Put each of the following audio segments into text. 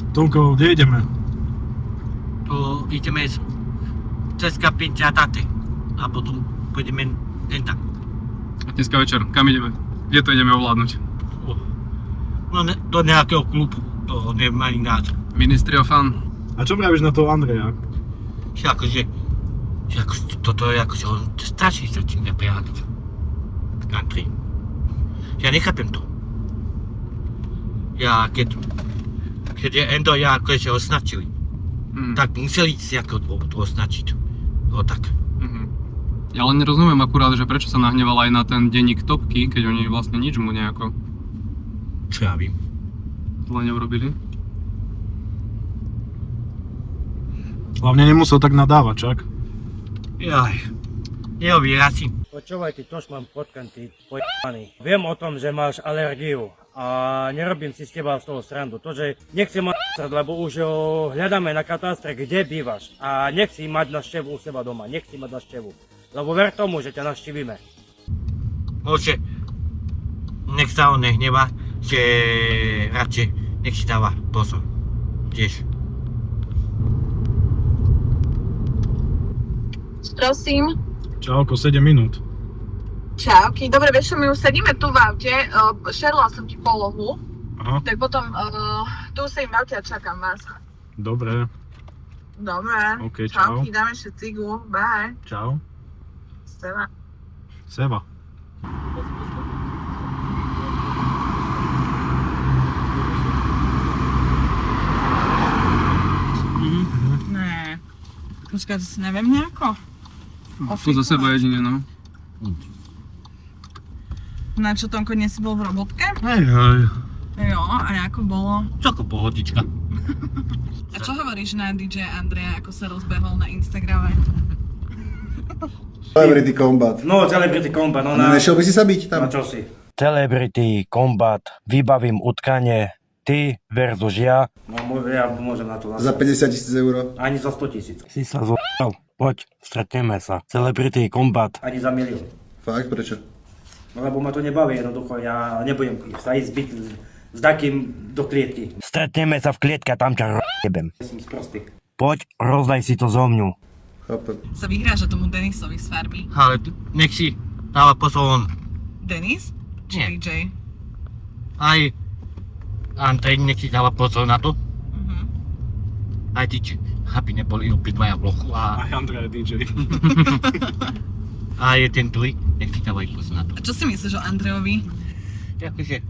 Toľko, kde ideme? Tu ideme cez Kapince a Tate. A potom pôjdeme tam. A dneska večer, kam ideme? Kde to ideme ovládnuť? No do nejakého klubu, to nemá ani názov. Ministry of Fun. A čo pravíš na toho Andreja? Akože toto je akože on strašne sa tým neprehádať. Country. Ja nechápem to. Ja keď je Endo ja akože označili, tak museli si ako to označiť. O tak. Ja len nerozumiem akurát, že prečo sa nahneval aj na ten denník Topky, keď oni vlastne nič mu nejako... Čo ja vím. Zle neurobili. Hlavne nemusel tak nadávať, čak? Jaj. Jeho výrazi. Počúvaj, ty tož mám potkanty, pojebaný. Viem o tom, že máš alergiu a nerobím si s teba z toho srandu. To, že nechcem mať, lebo už hľadáme na katastre, kde bývaš a nechci mať návštevu u seba doma, nechci mať návštevu. Lebo ver tomu, že ťa navštívime. Môže, nech sa on nehneva, že radšej nech si dáva pozor. Tiež. Prosím. Čauko, 7 minút. Čauky. Dobre, vieš, my už sedíme tu v aute, šerla som ti polohu, Aha. tak potom tu sedím v aute a čakám vás. Dobre. Dobre. OK, čau. Čauky, dáme ešte cigu. Bye. Čau. Seva. Seva. Ne. Počkaj, to si neviem nejako. Tu za seba jedine, no. Na čo, Tonko, dnes si bol v robotke? Hej. Jo, a ako bolo? Čoko pohodička. A čo hovoríš na DJ Andreja, ako sa rozbehol na Instagrame? Celebrity Combat. No, Celebrity Combat, no Nešiel by si sa byť tam? na čo si? Celebrity Combat, vybavím utkanie, ty versus ja. No, ja môžem na to Za 50 000 eur. Ani za 100 000. Si sa z***al, poď, stretneme sa. Celebrity Combat. Ani za milión. Fakt, prečo? No, lebo ma to nebaví jednoducho, ja nebudem sa ísť byť s takým do klietky. Stretneme sa v klietke a tam ťa r***ebem. Som sprostý. Poď, rozdaj si to zo mňu. Chápem. Sa vyhráža tomu Denisovi z farby. Ale nech si dáva pozor on. Denis? Či Nie. DJ? Aj Andrej nech si dáva pozor na to. Mhm. Aj DJ, aby neboli obidvaja v lochu a Aj Andrej DJ. aj ten druhý, nech si dávajú pozor na to. A čo si myslíš o Andrejovi? Akože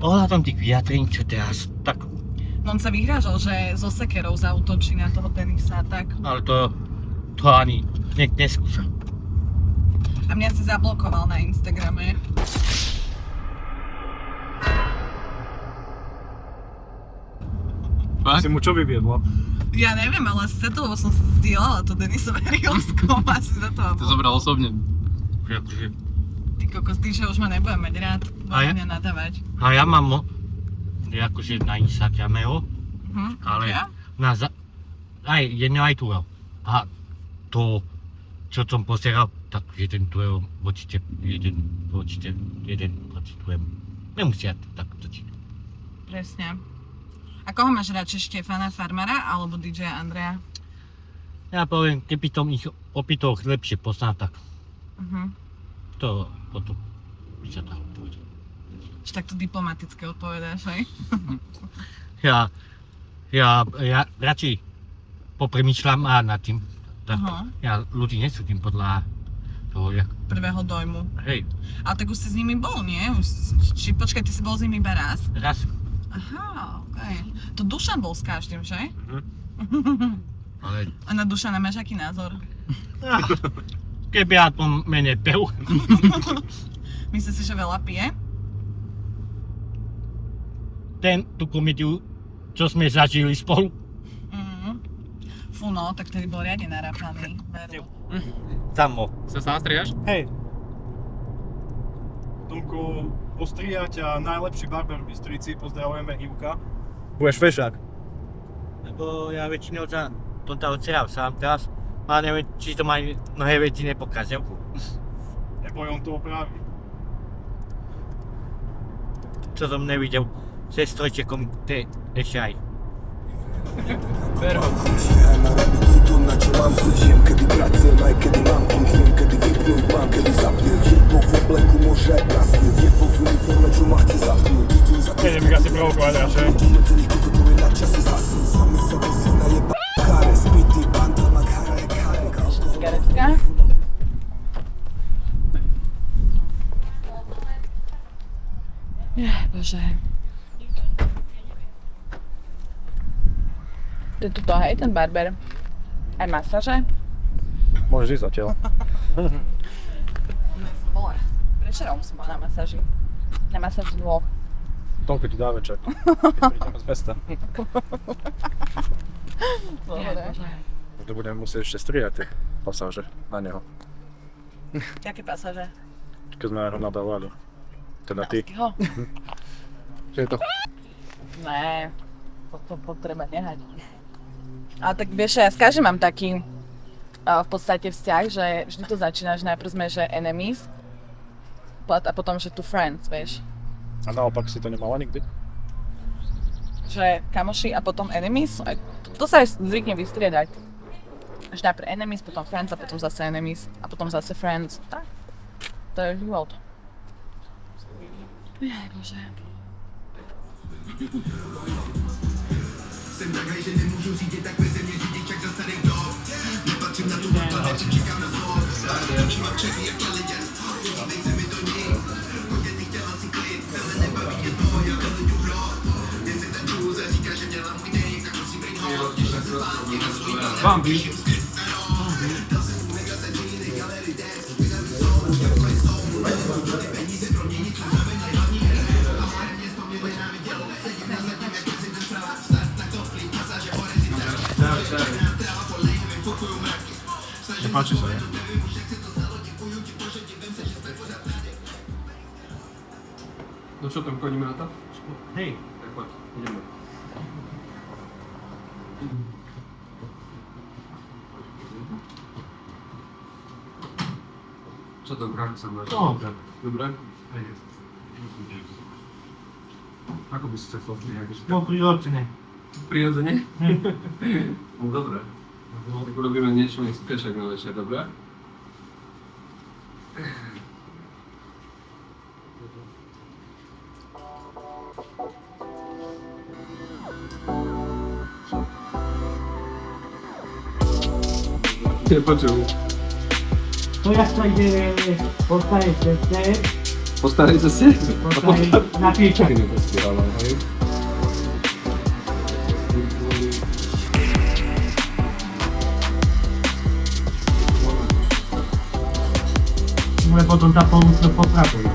ohľadom tých vyjadrení, čo teraz, tak, No on sa vyhrážal, že zo sekerou zaútočí na toho Denisa a tak. ale to ani neskúša. A mňa si zablokoval na Instagrame. Fakt? Si mu čo vyviedla? Ja neviem, ale setovo som zdieľala to Denisové Riovskom a si za to To zobral osobne. Akože, Ty kokos, ty, že už ma nebudem mať rád, A ja? budem mňa nadávať. a ja mám akože na Instagrame ho, ale Ja? aj jedno aj tu. A to, čo som pozeral, tak jeden tu určite, jeden proti tvojemu. Nemusia tak točiť. Presne. A koho máš radšej, Štefana Farmara alebo DJ Andreja? Ja poviem, keby som ich opýtal lepšie poznal, tak to potom by sa dalo povedať. Že takto diplomaticky odpovedáš, hej? Ja radšej popremýšľam a nad tým. Tak, ja ľudí nesúdim podľa toho, jak... Prvého dojmu. Hej, Ale tak už si s nimi bol, nie? Či počkaj, ty si bol s nimi iba raz? raz. Aha, okej. To Dušan bol s každým, že? Ale A na Dušana máš aký názor? keby ja tom menej pev. Myslíš si, že veľa pije? Tú komédiu, čo sme zažili spolu. Fú no, tak tedy bol riadne narápaný. Veru. Samo. Sa sám strihaš? Hej. Tomko, ostrihať a najlepší barber v Bystrici, pozdravujeme Ivka. Budeš fešák. Lebo ja väčšinou sa tomto odseral sám teraz, ale neviem, či to ma mnohé veci nepokazil. Neboj, on to opraví. Čo som nevidel se strojčekom, to je ešte aj. Idem ich asi provokovať radšej. Cigaretka? Bože. To je tuto, hej, ten barber. Aj masáže? Môžeš ísť zatiaľ. Vole, prečo som bola na masáži? Na masáži dvoch. Tomko ti dá večer. Keď prídeme z mesta. Dobre. To budeme musieť ešte strihať tie pasáže na neho. Jaké pasáže? Keď sme ho nadávali. Teda ty. Nánskyho? Že je to Ne, to potreba nehať. Ale tak vieš, ja s každým mám taký v podstate vzťah, že vždy to začínaš, najprv sme, že enemies a potom, že tu friends, vieš. A naopak si to nemala nikdy? Že kamoši a potom enemies, to sa aj zvykne vystriedať. Že najprv enemies, potom friends a potom zase enemies a potom zase friends. Tak, to je život. Jaj, Bože. Bambi. Nepáči sa, ne? No čo tam, chodíme na to? Hej, Tak poď, ideme. Čo tam práve sa máš? Dobre. Dobre? Ako by si sa chcel strihať? prirodzene. Prirodzene? No dobre. Tak urobíme niečo neskôr na večer, dobre? Nepočujem. To ja sa ide po starej ceste, Po starej ceste? na píča. Môže potom tá pomôcť popravujú.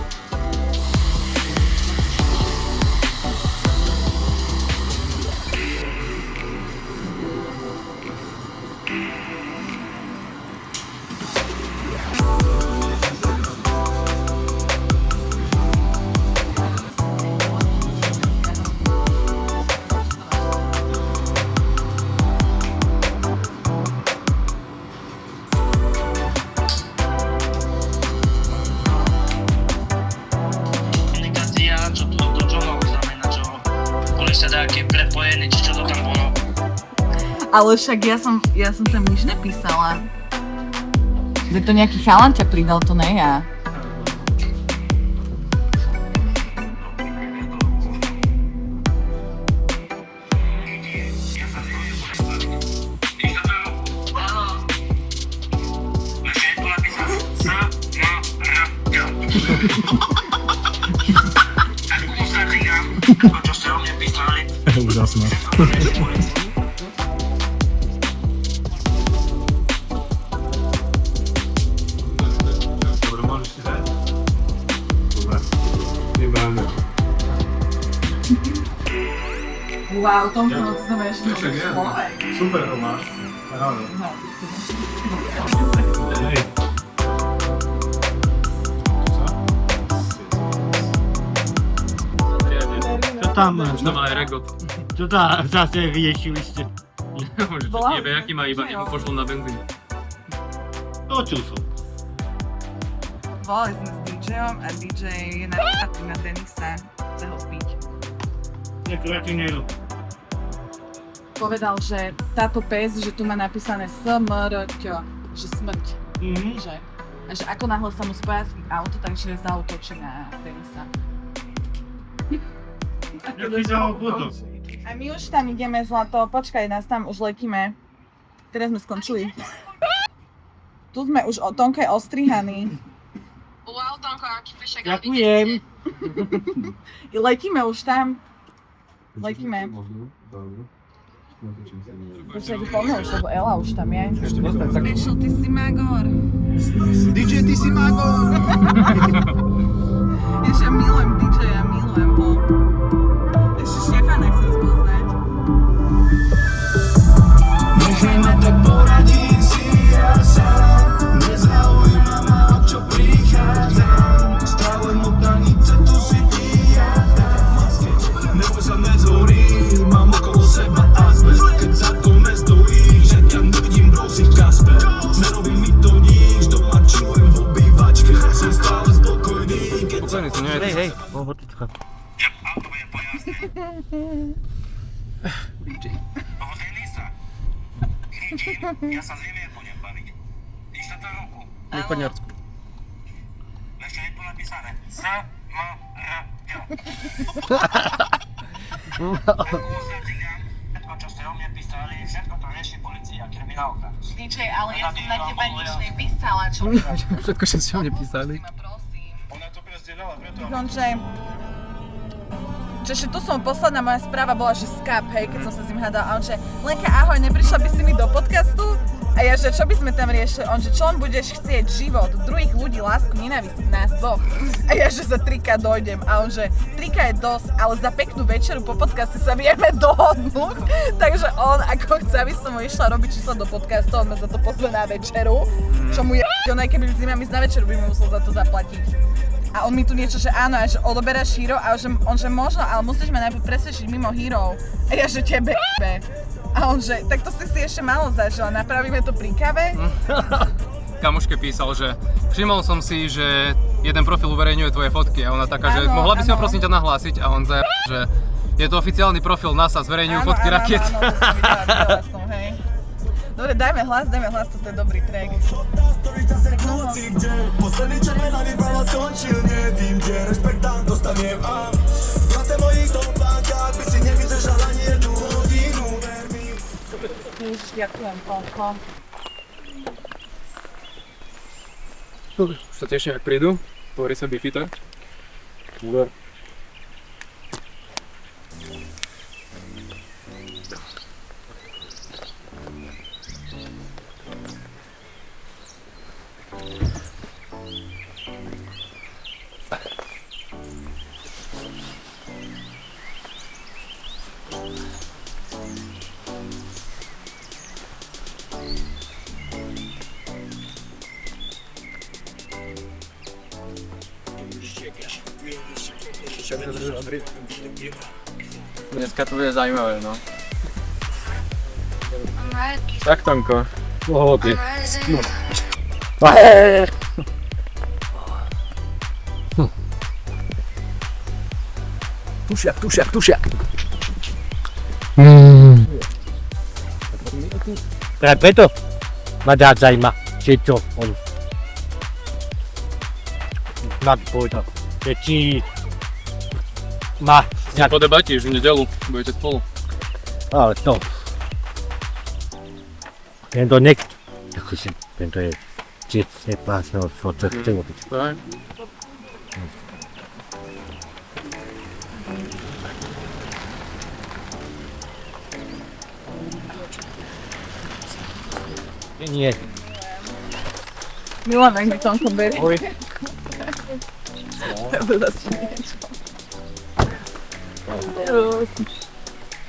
Ale však ja som tam nič nepísala. Veď to nejaký chalan ťa pridal, to ne ja. Úžasné. Dobre, môžeš si dať? Dobre. Vyberáme. Wow, Tomko, no to znamená, že Však je. človek. Super to máš. Áno. Hej. Čo tam máš? Už to má aj regot. Čo tam zase riešili ste? Že Bola- jebe, aký má iba mu pošlo na benzín. Počul som. Volali sme s DJom a DJ je napadný na Denisa. Chce ho zbiť. Nekratineru. Povedal, že táto pes, že tu má napísané SMRČ, že smrť. Že? A že ako náhle sa mu spája auto, takže zaútočí na Denisa. Jaký za obchodok? A my už tam ideme, Zlato, počkaj, nás tam už letíme. Teraz sme skončili. Tu sme už o Tonke ostrihaní. Wow, Tonko, aký pešek. Ďakujem. Letíme už tam. Letíme. Počkaj, ty pomôž, lebo Ela už tam je. Special, ty si magor. DJ, ty si magor! Ježiš, ja milujem DJ-a, milujem ho. Ešte Štefana chcem spoznať. Nechaj ma tak poradím si ja sám. Nezaujíma ma, o čo prichádzam. Stále modanice, tu si ty ja tam. Neboj sa, nezhorím, mám okolo seba azbest. Keď za to nestojíš, jak ja nevidím brosím Kasper. Nerobí mi to nič, doma čujem v obývačke. Som stále spokojný, keď Spokojný si, nie? Hej, pohotička. ja sa z Viemie budem baviť. Iš na to ruku. Východňarsku. Ešte nie tu napísané. Takú sa týkam, všetko, čo ste o mne písali, všetko to rieši policia, kriminálka. DJ, ale ja som na teba nič nepísala, čo? Všetko, čo ste o mne písali. Prosím. Ona to prezdieľala, preto... Konče. Čiže tu som posledná moja správa bola, že skap, hej, keď som sa s ním hádala. A on že, Lenka, ahoj, neprišla by si mi do podcastu? A ja, že čo by sme tam riešili? On že, čo len budeš chcieť? Život, druhých ľudí, lásku, nenávisť, nás dvoch. A ja, že za 3K dojdem. A on že, 3K je dosť, ale za peknú večeru po podcaste sa vieme dohodnúť. Takže on, ako chce, aby som mu išla robiť číslo do podcastu, on ma za to pozve na večeru. Čo mu je, on aj keby s nimi ísť na večeru, by mi musel za to zaplatiť. A on mi tu niečo, že áno, a že odoberáš hero, a on že možno, ale musíš ma najprv presvedčiť mimo hero. A ja, že tebe jebe. A on že, tak to si ešte málo zažil, napravíme to pri kave? Kamoške písal, že všimol som si, že jeden profil uverejňuje tvoje fotky a ona taká, že Áno, mohla by si ho áno. prosím ťa nahlásiť a on že je to oficiálny profil NASA, zverejňujú fotky rakiet. Áno, to som videla som, hej. Dobre, dajme hlas, toto je dobrý track. Posledný červený práva skončil, nevím kde, rešpekt tam dostanem a na té mojich topánkách by si nevydržal ani jednu hodinu, ver mi. Ježiš, ďakujem, Tonko. Už sa teším, ak prídu. Pohorí sa bifita. Dneska to bude zaujímavé, no. Tak, Tonko. Pohodlne. Tušiak. Preto ma zaujíma, že čo on nám povedal, že či má Po debate už v nedelu budete spolu. ale to tento niekto, akože tento je čiť nepásneho, čo to chce robiť. Tak. Nie, Milan, ak mi Tonko berie. Ahoj.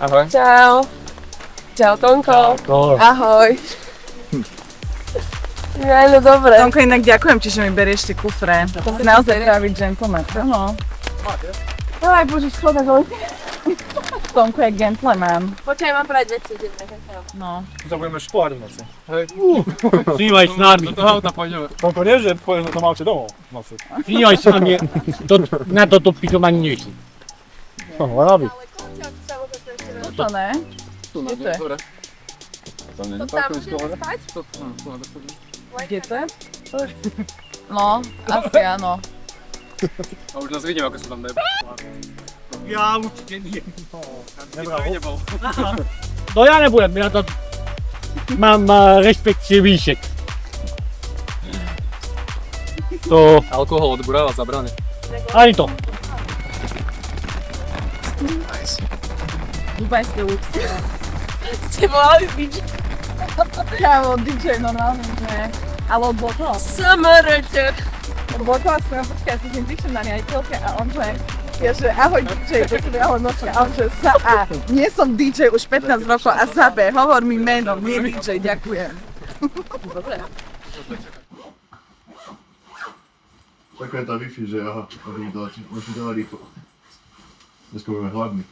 Ahoj. Čau. Čau, Tonko. to Ahoj. Ja, no dobre. Tonko, inak ďakujem ti, že mi berieš tie kufre. To si naozaj pravý gentleman. No. Aj, bože, škoda, že... Tonko je gentleman. Počkaj, mám brať veci, že No. To budeme šport v noci. snívaj s nami, Do toho auta pôjdeme. Toľko nie, že pôjdeme tam aute domov v noci. snívaj s nami, na toto pitom ani nešli. No, hlavy. Tuto, ne? Kde to je? Dobre. Tam nie To tam môžeme spať? Kde to je? No, asi áno. A už nás vidím, ako sa tam dajú. Ja určite nie. Nebol. No ja nebudem, ja to mám rešpekt si výšek. To Alkohol odburáva zabrane. ani to. Dubajské luxy. Ste volali DJ? Kámo, DJ normálne, že... Ale bol to? SMRČ. Bol to asi, počkaj, ja som s ním prišiel na riaditeľke a on že... Ja že ahoj DJ, to som ahoj nočka, a on že sa A. Nie som DJ už 15 rokov a za B, hovor mi meno, nie DJ, ďakujem. Taká je tá Wi-Fi, že aha, už mi dala rýchlo. Dneska budeme hladní.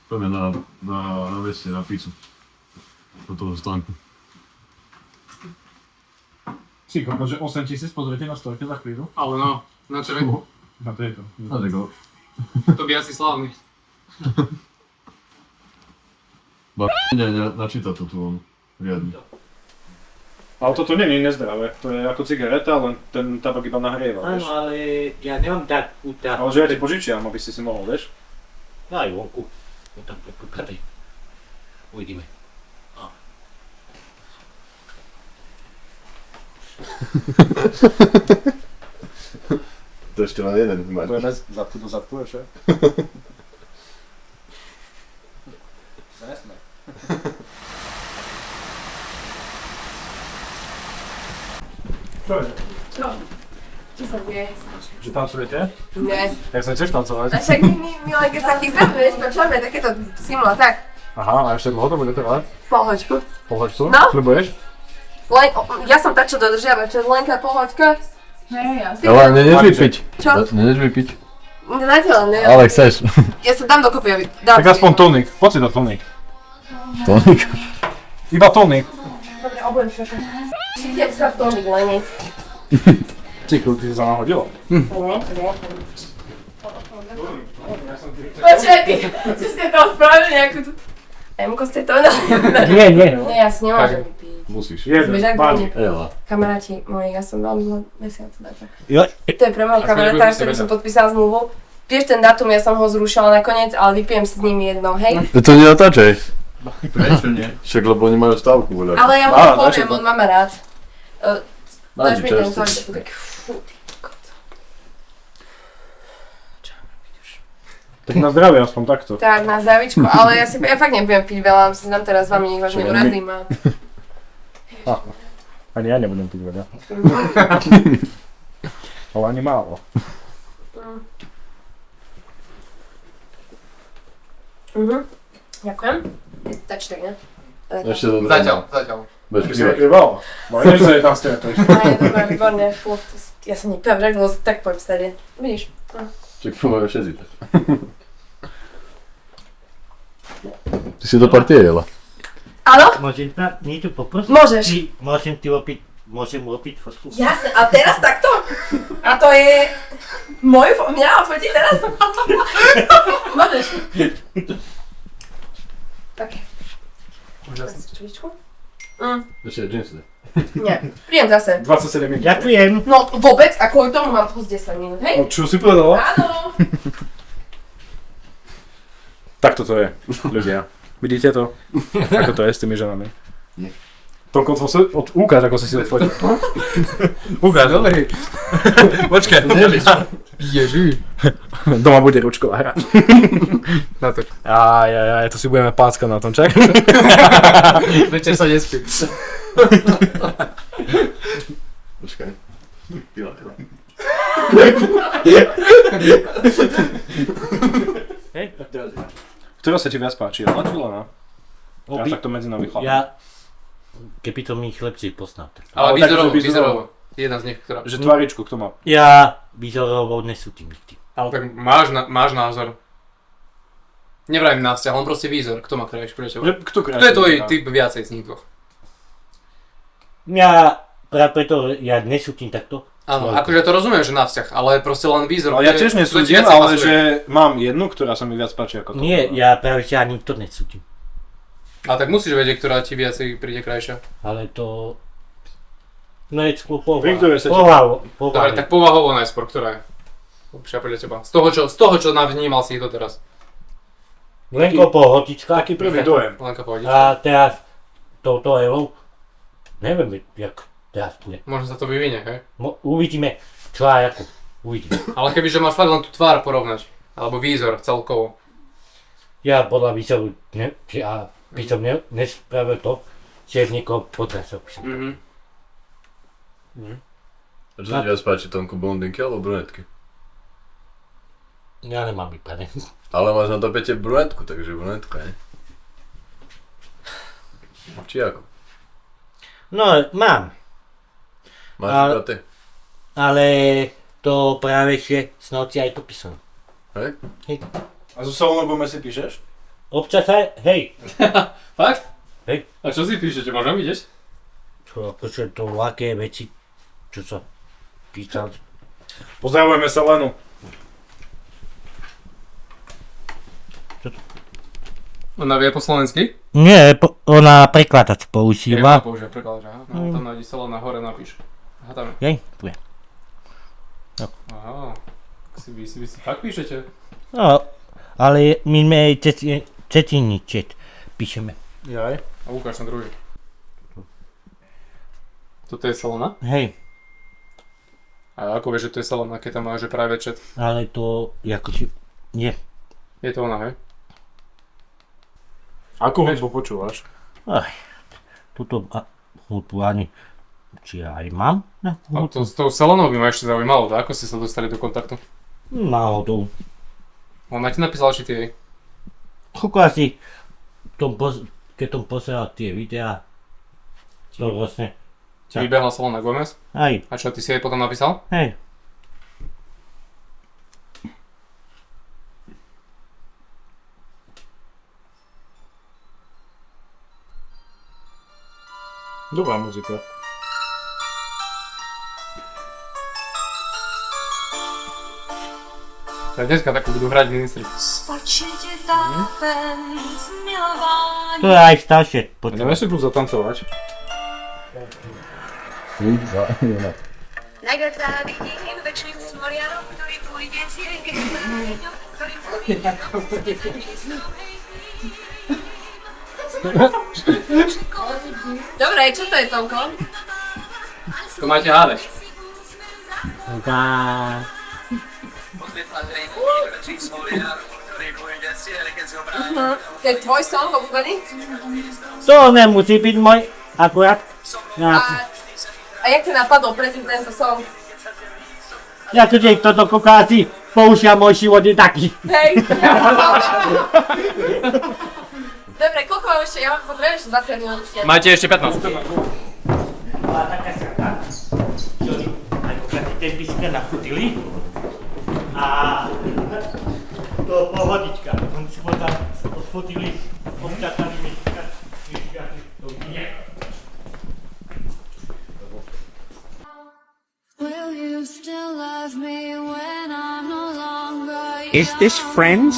Poďme na veste, na pizzu. Do toho stánku. Si koľko, že 8 000 pozrite na stojke za chvíľu? Ale no, na čo viem? Na tejto. A tak ho. To by asi slávny. Načíta to tu on. Riadne. Ale toto nie je nezdravé, to je ako cigareta, len ten tabak iba nahrieva, Áno, vieš. ale ja nemám takú Ale že ja ti požičiam, aby si mohol, vieš. Daj vonku. No tam pokladaj. Uvidíme. To ešte len jeden máš. To je zadku do zadku, vieš. Nesme. Čo je? Čo sa deje? Že tancujete? Nie. Ja chcem tiež tancovať. A však my len keď sa chystáme, vieš, počúvame takéto simula, tak. Aha, a ešte dlho to bude trvať? Pohoďku. Pohoďku? No. Sľubuješ? Len, ja som tak čo dodržiavať, čo Lenka pohoďka. Hej, ja Si Ale nenež vypiť. Čo? Nenež vypiť. Zatiaľ ne. Ale chceš. Ja sa dám dokopy, aby... Dám Tak aspoň tónik, poď si do tónik. Tónik. Iba tónik. Dobre, obujem všetko. Idem sa v tónik, Leni. Cykl, ty si sa nahodilo. Počkaj, čo ste to spravili nejakú tu... Emko, ste to Nie, nie. Nie, ja si nemôžem vypiť. Musíš. Jeden, Bežak báni. Ela. Kamaráti moji, ja som veľmi zlá mesiac data. Jo, To je pre môjho kamaráta, s ktorým som podpísala zmluvu. Vieš ten dátum, ja som ho zrušila nakoniec, ale vypijem si s nimi jednou, hej? To nenatáčaj. Prečo nie? Však lebo nemajú stavku, voľa. Ale ja mu to poviem, on má ma rád. Dáš mi ten tvoj, tak fú, ty kokot. Tak na zdravie aspoň takto. Tak, na zdravíčko, ale ja fakt nebudem piť veľa, si dám teraz s vami, nech vás neurazím a... Ani ja nebudem piť veľa. Ale ani málo. Ďakujem. Tač tak, ne? Ešte do Zatiaľ. Bez Ty si piva. vykrýval. No ideš sa tam stretneš. Aj, dobré, výborne, fú, ja som nepevám, že dlho, tak poď stade. Vidíš? Čak pomajú všetci tak. Ty si do partie jela. Áno? môžem tam niečo poprosiť? Môžeš. Môžem urobiť fotku? Jasne, a teraz takto? A to je... Mňa odfotiť teraz? Môžeš. Tak. Čvičku? Ešte džinsy. Nie, príjem zase. 27 minút. Ďakujem. No vôbec, a kvôli tomu mám plus 10 minút, hej? Čo si povedala? Áno. Tak toto je, ľudia. Vidíte to? Ako to je s tými ženami? Toľko ukáž, ako si si odfotil. Ukáž, dobrý. Počkaj, Ježi. Doma bude ručková hra. Na to. Aj, to si budeme páckať na tom, čak? Večer sa nespí. Počkaj. Pila. Hej. Ktorá sa ti viac páči? Lena či Lena? Ja takto medzi nami chlapom. Ja, keby to mi chlapci poznáte. Ale Ale takže výzorovo, výzorovo. Jedna z nich, ktorá. Že tváričku, kto má? Ja výzorovo nesútim nikdy. Ale tak máš názor. Nevrajím na vzťah, len proste výzor. Kto má krajší pre teba? Kto Kto je tvoj typ viacej z nich dvoch? Ja práve preto, ja nesútim takto. Áno, akože to rozumiem, že na vzťah, ale proste len výzor. Ale ja tiež nesúdim, ale že mám jednu, ktorá sa mi viac páči ako to. Nie, ja práve že ani to nesútim. A tak musíš vedieť, ktorá ti viacej príde krajšia. Ale to... No je skôr povaha. Pri sa ti- Dobre, tak povahovo najskôr, ktorá je lepšia pre teba. Z toho, čo navnímal si ich doteraz. Lenko pohodička. Taký prvý dojem. Lenka pohodička. A teraz touto Elou. Neviem, jak teraz bude. Možno sa to vyvinie, hej? Uvidíme, čo a ako. Uvidíme. Ale kebyže máš fakt len tú tvár porovnať, alebo výzor celkovo. Ja podľa výzoru, ja by som nespravil to, že niekoho podrasol. A čo sa ti viac páči, Tomko, blondinky alebo brunetky? Ja nemám vypadne. Ale máš na tapete brunetku, takže brunetka, ne? Či ako? No, mám. Máš Ale- ty? Ale to práve že z noci aj to písal. Hej? A so Salonou si píšeš? Občas aj, hej. Fakt? Hej. A čo si píšete, môžem vidieť? Čo, akože to ľahké veci, čo sa písal. Pozdravujeme Salenu. Ona vie po slovensky? Nie, ona prekladač Ja používa. použia prekladač, aha. No, tam nájdi Salena hore, napíš. Aha, tam je. Hej, tu je. Aha. Vy si fakt píšete? No, ale my sme aj cecíny čet píšeme. Jaj. A ukáž na druhý. Toto je Salena? Hej, A ako vieš, že to je Salena, keď tam máš že private chat? ale to akože, nie. Je to ona, hej? Akú hudbu počúvaš? Tuto hudbu ani, či aj mám na A hudbu. to s tou Selenou by ma ešte zaujímalo, tak? Ako ste sa dostali do kontaktu? Náhodou. Ona ti napísala, či ty jej? Koľko asi, keď som pozeral tie videá, to vlastne, Ti vybehla Selena Gomez? aj, A čo, ty si jej potom napísal? hej. Dobrá muzika. Tak dneska takú budú hrať ministri. To je aj staršie. Ideme si tu zatancovať. Tak vidím večným smoriarom, ktorý pôjde Dobre, čo to je, Tomko? To máte hádať. To je tvoj song obľúbený? To nemusí byť môj, akurát. A jak ti napadol presne tento song? Ja tu niekto do kokáci použia môj život je taký. Hej. Dobre, koľko mám ešte? Ja mám potrebujem ešte 20 minút. Máte ešte 15. Bola taká sranda, ktorý ako ten biska nafutili. A to pohodička, oni si potom odfotili občatanými myškami. Will you still love me when I'm no longer Is this Friends?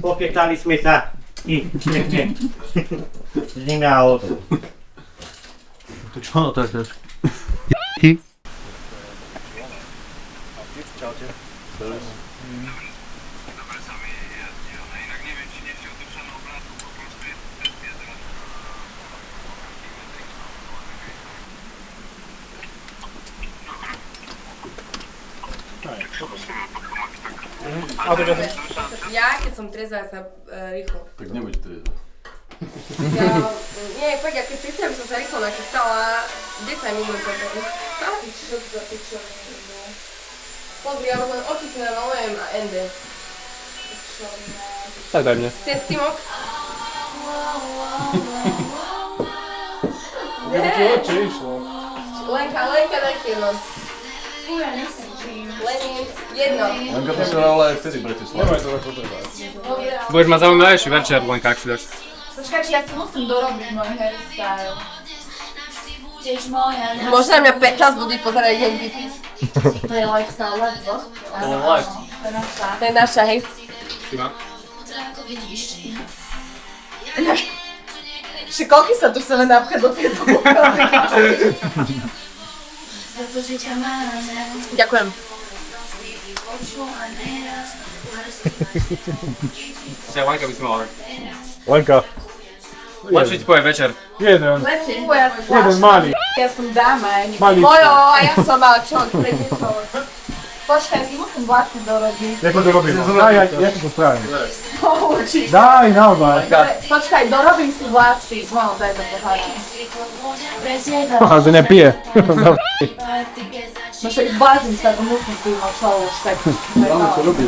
Popiekali sme sa. I, pekne. Ideme auto. To čo to je? Čaute. Ja, keď som trezvá, sa rýchlo. Tak nebuď trezvá. Nie, fakt, ja keď si chcem, som sa rýchlo nachystala 10 minút. Čo to za pičo? Pozri, ja len oči si namalujem a ende. Tak daj mne. Ste s Timok? Lenka, daj si jedno. Lenin, jedno. Lenka to sa ale aj vtedy Bratislava. Budeš mať zaujímavejší večer, Lenka, ak si dáš. Počkaj, či ja si musím dorobiť môj hairstyle. Možno na mňa 15 ľudí pozerajú deň vypís. To je lifestyle, lebo? To je live. To je naša, hej. Ty má? Či koľky sa tu chceme napchať do tejto Ďakujem. Ešte aj Lenka by si mala. Lenka. Lepšie ti povie večer. Jeden. Lepšie, ja som Jeden malý. Ja som dáma, Malý. Mojo, a ja som mal čo, prednečo. Počkaj, si musím vlasy dorobiť. Jak to robím? Ja ti to spravím. Určite. Daj, naozaj. Počkaj, dorobím si vlasy. No, daj to pohľadám. Aha, že nepije. No však blázim sa, to musím piť, no čo už tak. Dáme to robí.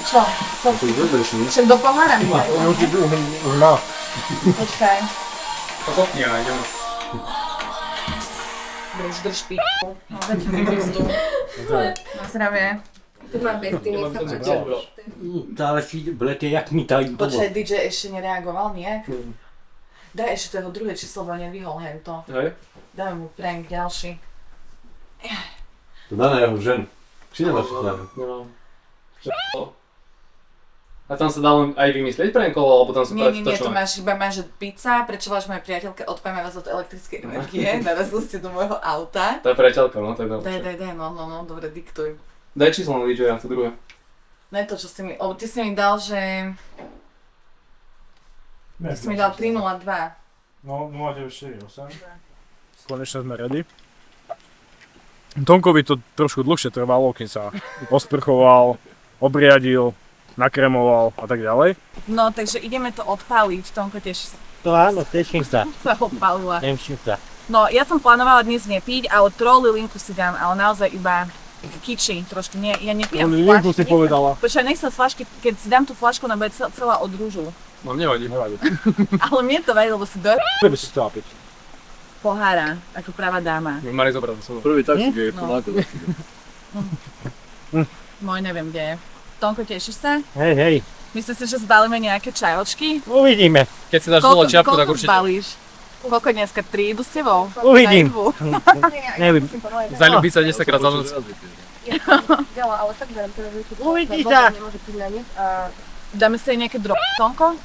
Čo? To už vedeš, nie? Však do pohára mi daj. Už má. Počkaj. To kopni, ale idem. Drž p***u. No, dajte mi pizdu. Na zdravie. Tu mám besty, nech sa páči. Záleží, blete, jak mi tady Počkaj, DJ ešte nereagoval nejak? Daj ešte toho druhé číslo, bo nevyhol hento. Hej. Daj mu prank ďalší. To dá na jeho ženu. Či nemáš to dá? A tam sa dá len aj vymyslieť prenkolo, alebo tam sa Nie, to točné? máš iba že pizza, prečo váš moja priateľka odpájme vás od elektrickej energie, narazili ste do môjho auta. To je priateľka, no, to je dobré. Daj, no, dobre, diktuj. Daj číslo na DJ-a, to druhé. Ne to, čo si mi, ty si mi dal, že... Ty si mi dal 302. No, 0948. Konečne sme ready. Tonkovi to trošku dlhšie trvalo, kým sa osprchoval, obriadil, nakremoval a tak ďalej. No, takže ideme to odpáliť, Tonko tiež To áno, teším sa. sa odpálila. Teším sa. No, ja som plánovala dnes nepiť, ale troll linku si dám, ale naozaj iba kiči trošku, nie, ja nepijem Linku si povedala. Počkaj, nech sa z flašky, keď si dám tú flašku, ona bude celá od rúžu. No, nevadí. Ale mne to vadí, lebo si do Treba si to napiť. pohára, ako práva dáma. My mali zobrať za sebou. Prvý taxík je No. pomáko. Môj neviem, kde je. Tonko, tešíš sa? Hej. Myslíš si, že zbalíme nejaké čajočky? Uvidíme. Keď si dáš dole čiapku, tak koľko určite. zbalíš? Koľko dneska? 3 idú s tebou? Uvidím. Na jednu? Neviem. Zaľúbiť sa 10 krát za noc. Ale tak dám teda Uvidí sa. Dáme si aj nejaké Tonko?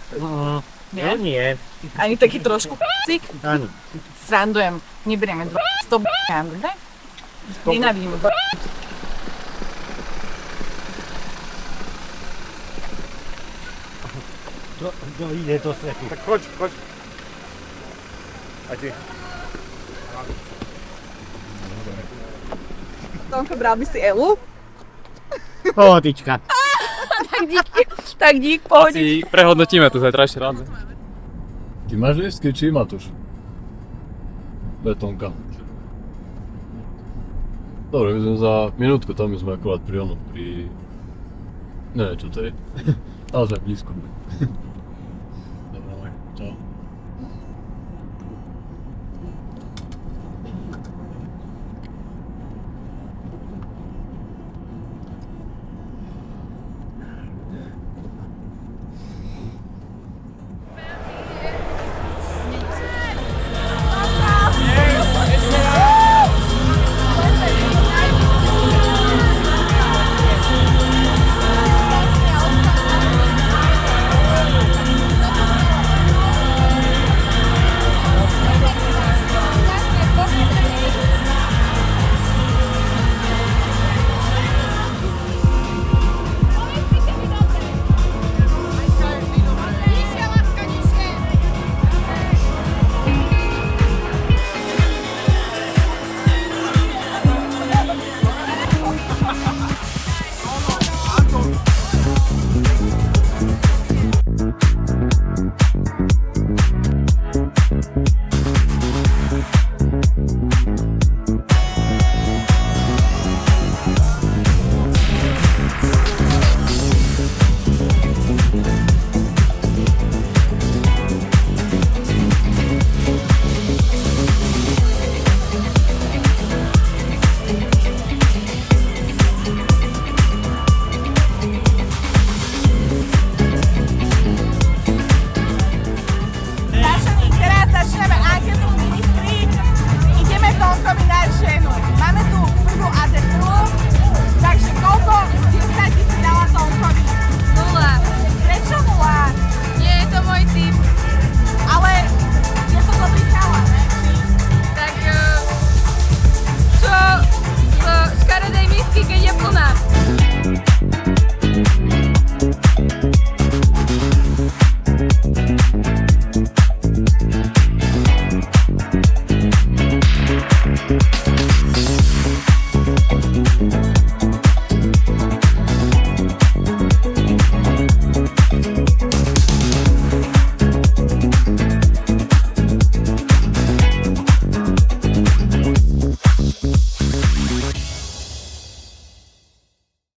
Nie. Ani taký trošku p***cik? Áno. Srandujem, neberieme 100 b***ám, dobre? Nenávidím b***. Kto ide do strechu? Tak choď. Aj ty. Tonko, bral by si Elu? Pohodička. Tak dík, pohodička. Si prehodnotíme to zajtra ešte rád. Ty máš lístky, či Matúš? Betónka. Dobre, my sme za minútku, tam sme akurát pri onom, pri... Neviem čo to je. Ale sme blízko.